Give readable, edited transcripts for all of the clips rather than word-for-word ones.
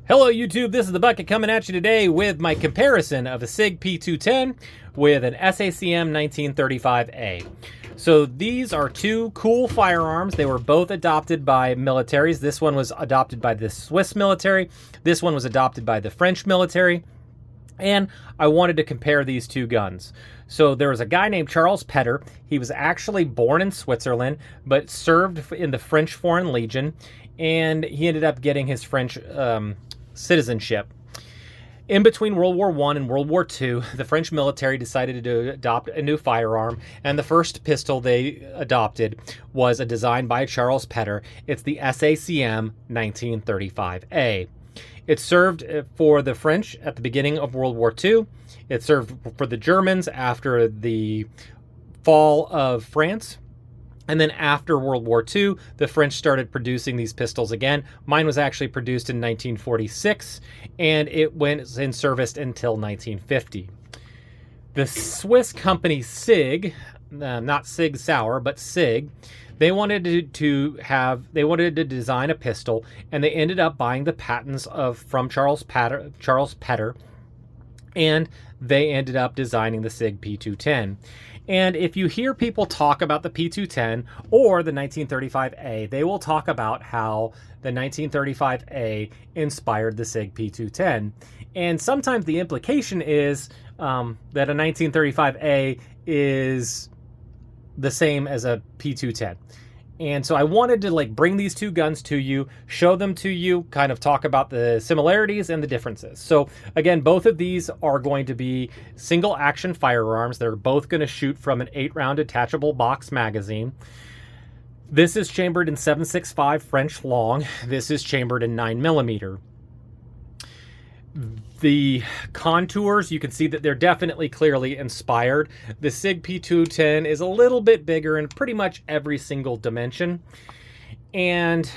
Hello YouTube, this is the Bucket coming at you today with my comparison of a SIG P210 with an SACM 1935A. So these are two cool firearms. They were both adopted by militaries. This one was adopted by the Swiss military. This one was adopted by the French military. And I wanted to compare these two guns. So there was a guy named Charles Petter. He was actually born in Switzerland, but served in the French Foreign Legion, and he ended up getting his French citizenship. In between World War I and World War II, the French military decided to adopt a new firearm, and the first pistol they adopted was a design by Charles Petter. It's the SACM 1935A. It served for the French at the beginning of World War II. It served for the Germans after the fall of France. And then after World War II, the French started producing these pistols again. Mine was actually produced in 1946, and it went in service until 1950. The Swiss company SIG, not Sig Sauer, but SIG, they wanted to design a pistol, and they ended up buying the patents from Charles Petter, and they ended up designing the SIG P210. And if you hear people talk about the P210 or the 1935A, they will talk about how the 1935A inspired the SIG P210. And sometimes the implication is that a 1935A is the same as a P210. And so I wanted to bring these two guns to you, show them to you, kind of talk about the similarities and the differences. So again, both of these are going to be single action firearms. They're both going to shoot from an 8-round detachable box magazine. This is chambered in 7.65 French long. This is chambered in 9mm. The contours, you can see that they're definitely clearly inspired. The SIG P210 is a little bit bigger in pretty much every single dimension, and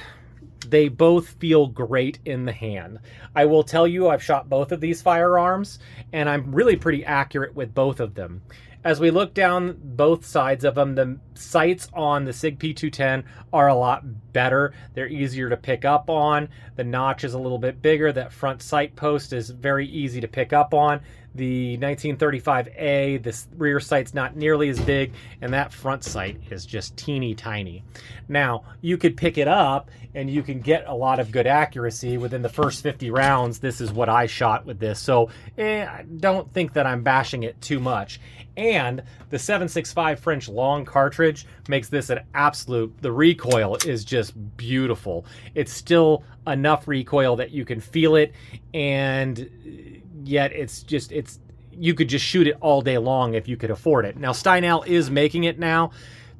they both feel great in the hand. I will tell you, I've shot both of these firearms, and I'm really pretty accurate with both of them. As we look down both sides of them, the sights on the SIG P210 are a lot better. They're easier to pick up on. The notch is a little bit bigger. That front sight post is very easy to pick up on. The 1935A, this rear sight's not nearly as big, and that front sight is just teeny tiny. Now, you could pick it up and you can get a lot of good accuracy within the first 50 rounds. This is what I shot with this, so I don't think that I'm bashing it too much. And the 7.65 French long cartridge makes this an absolute, the recoil is just beautiful. It's still enough recoil that you can feel it, and yet you could just shoot it all day long if you could afford it. Now, Steinal is making it now.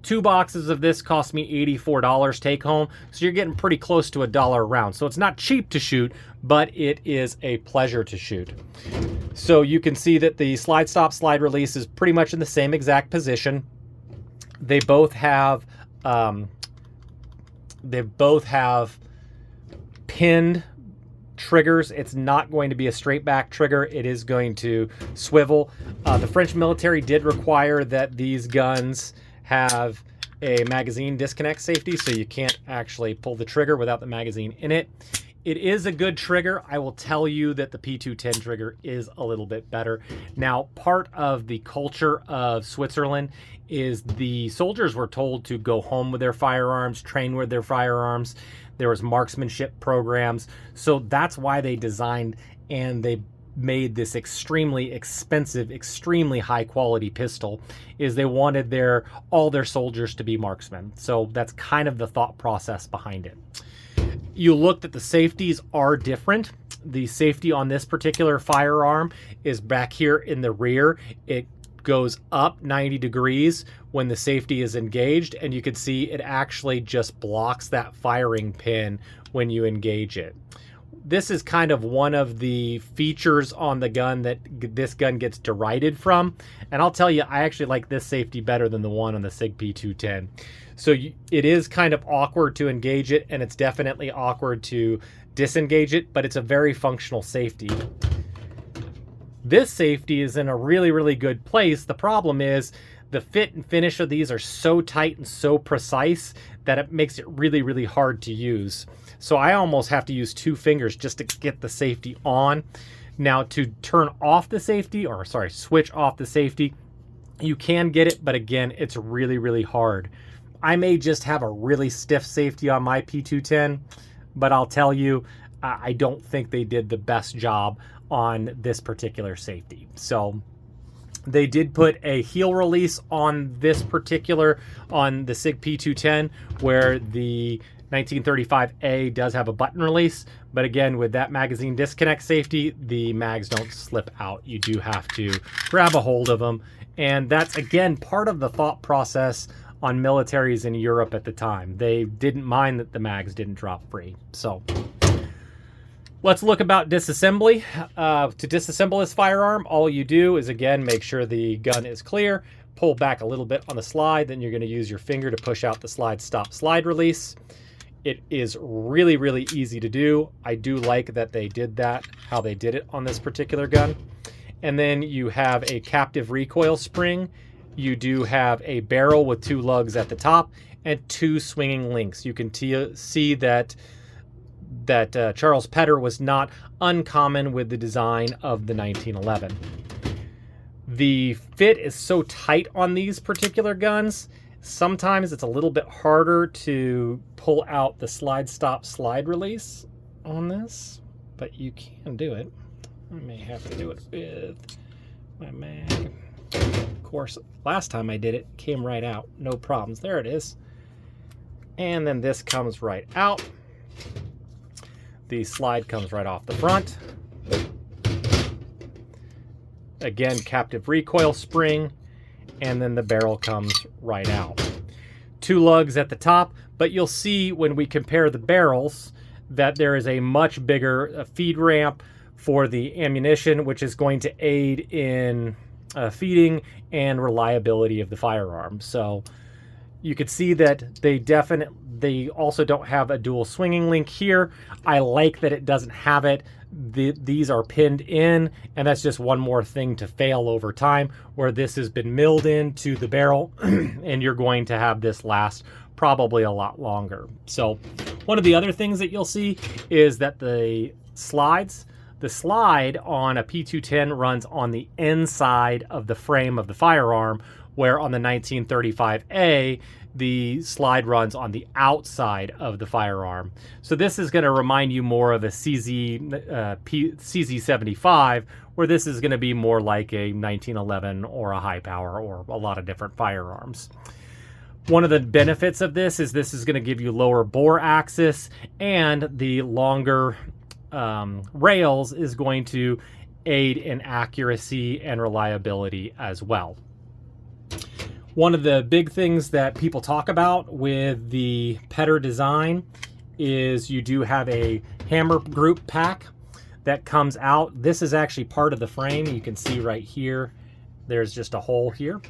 2 boxes of this cost me $84 take home, so you're getting pretty close to $1 a round. So it's not cheap to shoot, but it is a pleasure to shoot. So you can see that the slide stop, slide release is pretty much in the same exact position. They both have pinned triggers. It's not going to be a straight back trigger. It is going to swivel. The French military did require that these guns have a magazine disconnect safety, so you can't actually pull the trigger without the magazine in it. It is a good trigger. I will tell you that the P210 trigger is a little bit better. Now, part of the culture of Switzerland is the soldiers were told to go home with their firearms, train with their firearms. There was marksmanship programs. So that's why they designed and they made this extremely expensive, extremely high quality pistol, is they wanted all their soldiers to be marksmen. So that's kind of the thought process behind it. You look that the safeties are different. The safety on this particular firearm is back here in the rear. It goes up 90 degrees when the safety is engaged, and you can see it actually just blocks that firing pin when you engage it. This is kind of one of the features on the gun that this gun gets derided from. And I'll tell you, I actually like this safety better than the one on the SIG P210. So it is kind of awkward to engage it, and it's definitely awkward to disengage it, but it's a very functional safety. This safety is in a really, really good place. The problem is the fit and finish of these are so tight and so precise that it makes it really, really hard to use. So I almost have to use 2 fingers just to get the safety on. Now to turn off the safety, or sorry, switch off the safety, you can get it, but again, it's really, really hard. I may just have a really stiff safety on my P210, but I'll tell you, I don't think they did the best job on this particular safety. So they did put a heel release on this particular, on the SIG P210, where the 1935A does have a button release, but again, with that magazine disconnect safety, the mags don't slip out. You do have to grab a hold of them, and that's again part of the thought process on militaries in Europe at the time. They didn't mind that the mags didn't drop free. So let's look about disassembly. To disassemble this firearm, all you do is, again, make sure the gun is clear, pull back a little bit on the slide, then you're going to use your finger to push out the slide stop slide release. It is really, really easy to do. I do like that they did that, how they did it on this particular gun. And then you have a captive recoil spring. You do have a barrel with 2 lugs at the top and 2 swinging links. You can see that Charles Petter was not uncommon with the design of the 1911. The fit is so tight on these particular guns, sometimes it's a little bit harder to pull out the slide stop slide release on this, but you can do it. I may have to do it with my mag. Of course, last time I did it, came right out, no problems. There it is. And then this comes right out. The slide comes right off the front. Again, captive recoil spring, and then the barrel comes right out. 2 lugs at the top, but you'll see when we compare the barrels that there is a much bigger feed ramp for the ammunition, which is going to aid in feeding and reliability of the firearm. So you could see that they also don't have a dual swinging link here. I like that it doesn't have it. These are pinned in, and that's just one more thing to fail over time, where this has been milled into the barrel and you're going to have this last probably a lot longer. So one of the other things that you'll see is that the slide on a P210 runs on the inside of the frame of the firearm, where on the 1935A, the slide runs on the outside of the firearm. So this is going to remind you more of a CZ75, where this is going to be more like a 1911 or a high power or a lot of different firearms. One of the benefits of this is going to give you lower bore axis, and the longer rails is going to aid in accuracy and reliability as well. One of the big things that people talk about with the Petter design is you do have a hammer group pack that comes out. This is actually part of the frame. You can see right here, there's just a hole here,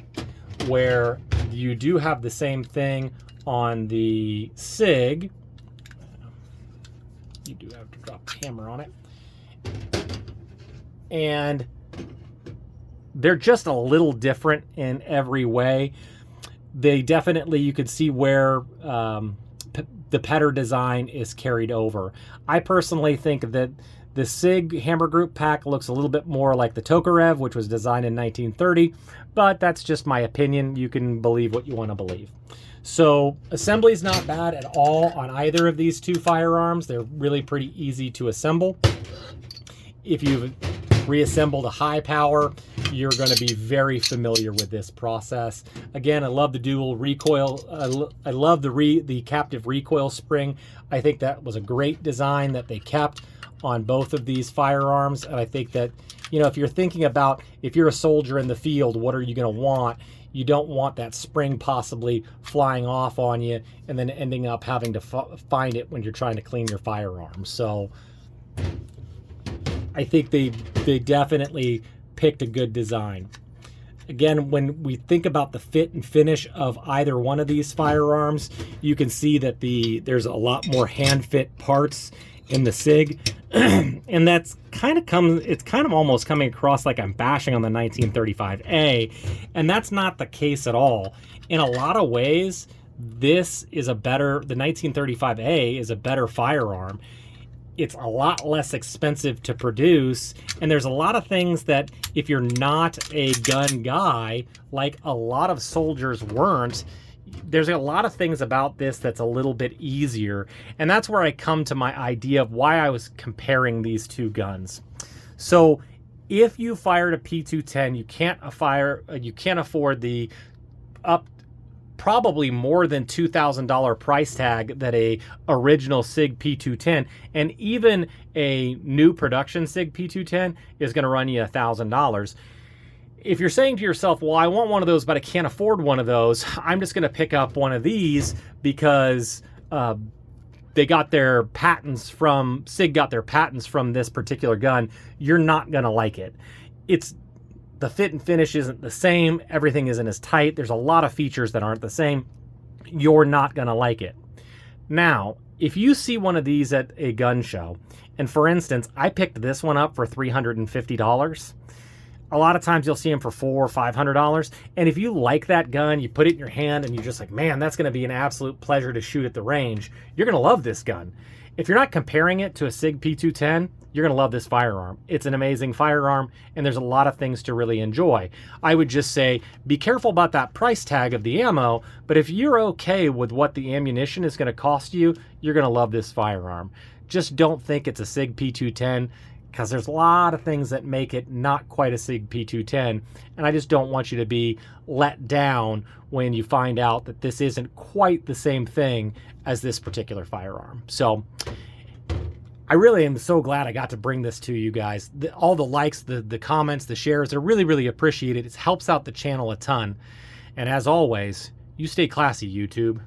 where you do have the same thing on the SIG. You do have to drop the hammer on it. And they're just a little different in every way. They definitely, you can see where the Petter design is carried over. I personally think that the SIG hammer group pack looks a little bit more like the Tokarev, which was designed in 1930, but that's just my opinion. You can believe what you want to believe. So assembly is not bad at all on either of these 2 firearms. They're really pretty easy to assemble. If you've reassembled a high power, you're going to be very familiar with this process. Again, I love the dual recoil. I love the captive recoil spring. I think that was a great design that they kept on both of these firearms. And I think that, you know, if you're thinking about, if you're a soldier in the field, what are you going to want? You don't want that spring possibly flying off on you and then ending up having to find it when you're trying to clean your firearm. So I think they definitely picked a good design. Again, when we think about the fit and finish of either one of these firearms, you can see that there's a lot more hand fit parts in the SIG. And that's it's kind of almost coming across like I'm bashing on the 1935A, and that's not the case at all. In a lot of ways, the 1935A is a better firearm. It's a lot less expensive to produce, and there's a lot of things that if you're not a gun guy, like a lot of soldiers weren't, there's a lot of things about this that's a little bit easier. And that's where I come to my idea of why I was comparing these two guns. So if you fired a p210, you can't afford the probably more than $2,000 price tag that a original SIG P210, and even a new production SIG P210 is going to run you $1,000. If you're saying to yourself, well, I want one of those, but I can't afford one of those, I'm just going to pick up one of these because they got their patents from, SIG got their patents from this particular gun, you're not going to like it. The fit and finish isn't the same. Everything isn't as tight. There's a lot of features that aren't the same. You're not going to like it. Now, if you see one of these at a gun show, and for instance, I picked this one up for $350. A lot of times you'll see them for $400 or $500. And if you like that gun, you put it in your hand and you're just like, man, that's going to be an absolute pleasure to shoot at the range. You're going to love this gun. If you're not comparing it to a SIG P210, you're going to love this firearm. It's an amazing firearm, and there's a lot of things to really enjoy. I would just say, be careful about that price tag of the ammo, but if you're okay with what the ammunition is going to cost you, you're going to love this firearm. Just don't think it's a SIG P210, because there's a lot of things that make it not quite a SIG P210, and I just don't want you to be let down when you find out that this isn't quite the same thing as this particular firearm. So I really am so glad I got to bring this to you guys. All the likes, the comments, the shares, they're really, really appreciated. It helps out the channel a ton. And as always, you stay classy, YouTube.